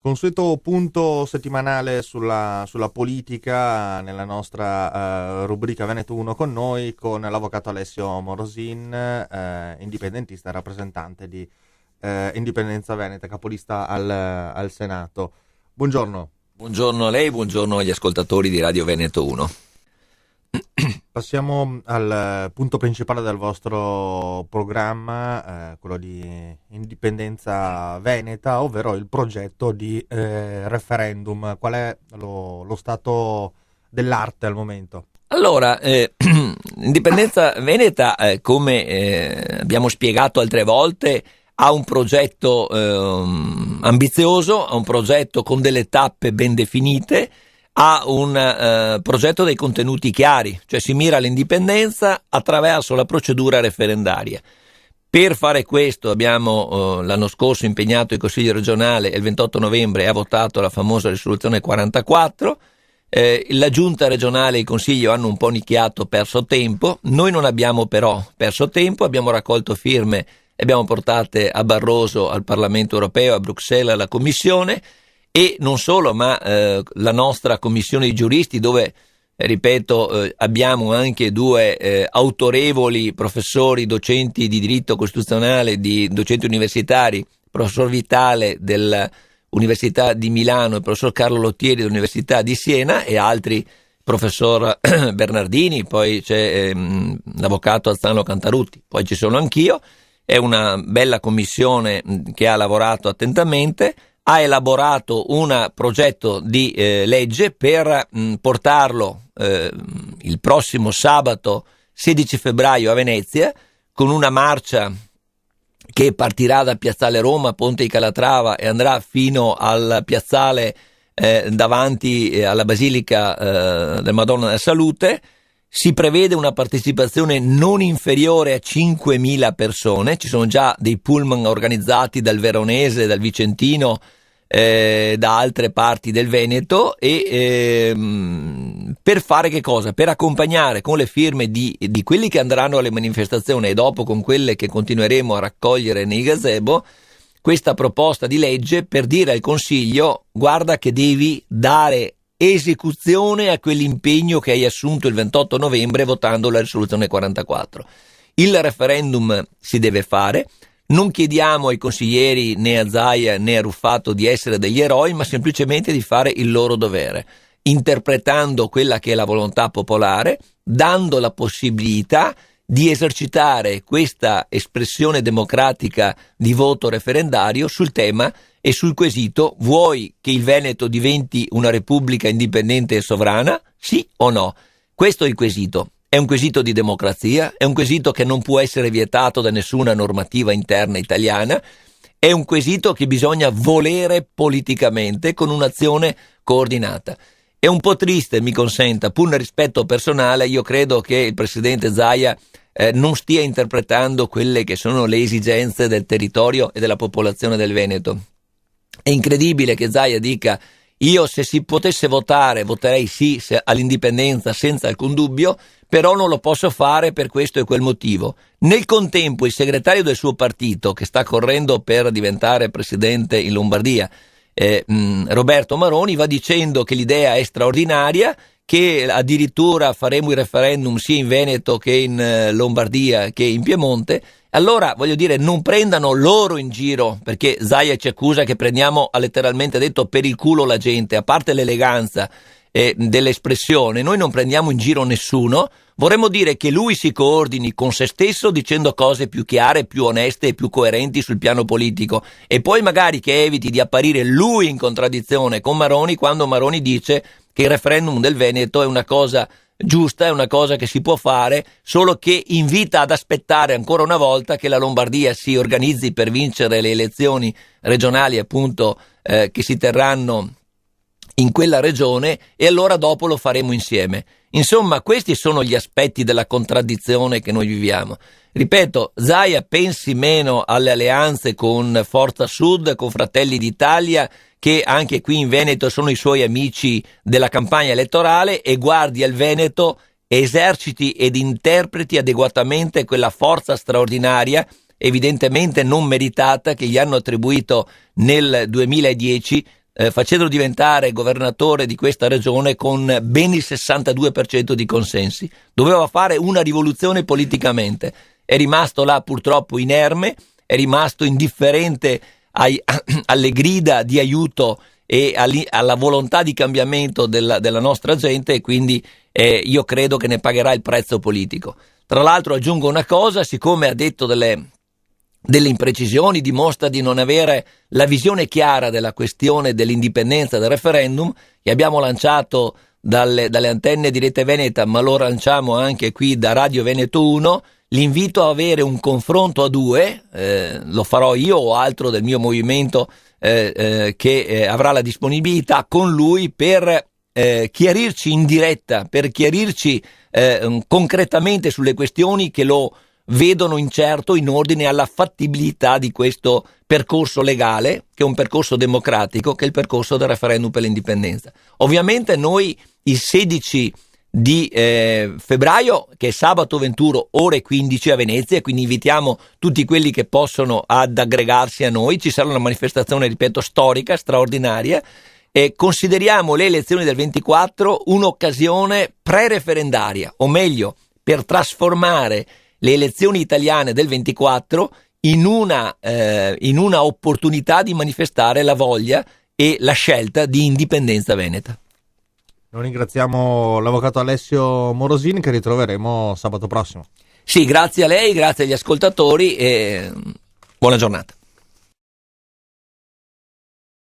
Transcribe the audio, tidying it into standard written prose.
Consueto punto settimanale sulla politica nella nostra rubrica Veneto 1 con noi, con l'avvocato Alessio Morosin, indipendentista e rappresentante di Indipendenza Veneta, capolista al Senato. Buongiorno. Buongiorno a lei, buongiorno agli ascoltatori di Radio Veneto 1. Passiamo al punto principale del vostro programma, quello di Indipendenza Veneta, ovvero il progetto di referendum. Qual è lo stato dell'arte al momento? Allora, Indipendenza Veneta, come abbiamo spiegato altre volte, ha un progetto ambizioso, ha un progetto con delle tappe ben definite, ha un progetto dei contenuti chiari, cioè si mira all'indipendenza attraverso la procedura referendaria. Per fare questo abbiamo l'anno scorso impegnato il Consiglio regionale e il 28 novembre ha votato la famosa risoluzione 44. La giunta regionale e il Consiglio hanno un po' nicchiato, perso tempo. Noi non abbiamo però perso tempo, abbiamo raccolto firme e abbiamo portate a Barroso, al Parlamento europeo, a Bruxelles, alla Commissione. E non solo, ma la nostra commissione di giuristi, dove, ripeto, abbiamo anche due autorevoli professori, docenti di diritto costituzionale, docenti universitari, il professor Vitale dell'Università di Milano e il professor Carlo Lottieri dell'Università di Siena e altri, professor Bernardini, poi c'è l'avvocato Azzano Cantarutti, poi ci sono anch'io. È una bella commissione che ha lavorato attentamente, ha elaborato un progetto di legge per portarlo il prossimo sabato 16 febbraio a Venezia, con una marcia che partirà da Piazzale Roma, Ponte di Calatrava e andrà fino al piazzale davanti alla Basilica della Madonna della Salute. Si prevede una partecipazione non inferiore a 5.000 persone, ci sono già dei pullman organizzati dal Veronese, dal Vicentino, da altre parti del Veneto e per fare che cosa? Per accompagnare con le firme di quelli che andranno alle manifestazioni e dopo con quelle che continueremo a raccogliere nei gazebo questa proposta di legge per dire al Consiglio: guarda che devi dare esecuzione a quell'impegno che hai assunto il 28 novembre votando la risoluzione 44. Il referendum si deve fare. Non chiediamo ai consiglieri né a Zaia né a Ruffato di essere degli eroi, ma semplicemente di fare il loro dovere, interpretando quella che è la volontà popolare, dando la possibilità di esercitare questa espressione democratica di voto referendario sul tema e sul quesito: vuoi che il Veneto diventi una repubblica indipendente e sovrana? Sì o no? Questo è il quesito. È un quesito di democrazia, è un quesito che non può essere vietato da nessuna normativa interna italiana, è un quesito che bisogna volere politicamente con un'azione coordinata. È un po' triste, mi consenta, pur nel rispetto personale, io credo che il presidente Zaia non stia interpretando quelle che sono le esigenze del territorio e della popolazione del Veneto. È incredibile che Zaia dica: io se si potesse votare voterei sì all'indipendenza senza alcun dubbio, però non lo posso fare per questo e quel motivo. Nel contempo il segretario del suo partito, che sta correndo per diventare presidente in Lombardia, Roberto Maroni, va dicendo che l'idea è straordinaria, che addirittura faremo il referendum sia in Veneto che in Lombardia che in Piemonte. Allora, voglio dire, non prendano loro in giro, perché Zaia ci accusa che prendiamo, ha letteralmente detto, per il culo la gente. A parte l'eleganza dell'espressione, noi non prendiamo in giro nessuno. Vorremmo dire che lui si coordini con se stesso dicendo cose più chiare, più oneste e più coerenti sul piano politico, e poi magari che eviti di apparire lui in contraddizione con Maroni quando Maroni dice che il referendum del Veneto è una cosa giusta, è una cosa che si può fare, solo che invita ad aspettare ancora una volta che la Lombardia si organizzi per vincere le elezioni regionali, appunto, che si terranno in quella regione, e allora dopo lo faremo insieme. Insomma, questi sono gli aspetti della contraddizione che noi viviamo. Ripeto, Zaia pensi meno alle alleanze con Forza Sud, con Fratelli d'Italia, che anche qui in Veneto sono i suoi amici della campagna elettorale, e guardi al Veneto, eserciti ed interpreti adeguatamente quella forza straordinaria, evidentemente non meritata, che gli hanno attribuito nel 2010 facendolo diventare governatore di questa regione con ben il 62% di consensi. Doveva fare una rivoluzione politicamente, è rimasto là purtroppo inerme, è rimasto indifferente alle grida di aiuto e alla volontà di cambiamento della nostra gente, e quindi io credo che ne pagherà il prezzo politico. Tra l'altro aggiungo una cosa: siccome ha detto delle imprecisioni, dimostra di non avere la visione chiara della questione dell'indipendenza del referendum, che abbiamo lanciato dalle antenne di Rete Veneta, ma lo lanciamo anche qui da Radio Veneto 1, l'invito a avere un confronto a due, lo farò io o altro del mio movimento che avrà la disponibilità con lui per chiarirci in diretta, per chiarirci concretamente sulle questioni che lo vedono incerto in ordine alla fattibilità di questo percorso legale, che è un percorso democratico, che è il percorso del referendum per l'indipendenza. Ovviamente noi il 16 di febbraio, che è sabato 21 ore 15 a Venezia, quindi invitiamo tutti quelli che possono ad aggregarsi a noi. Ci sarà una manifestazione, ripeto, storica, straordinaria, e consideriamo le elezioni del 24 un'occasione pre-referendaria, o meglio, per trasformare le elezioni italiane del 24 in una opportunità di manifestare la voglia e la scelta di indipendenza veneta. Noi ringraziamo l'avvocato Alessio Morosin, che ritroveremo sabato prossimo. Sì, grazie a lei, grazie agli ascoltatori e buona giornata.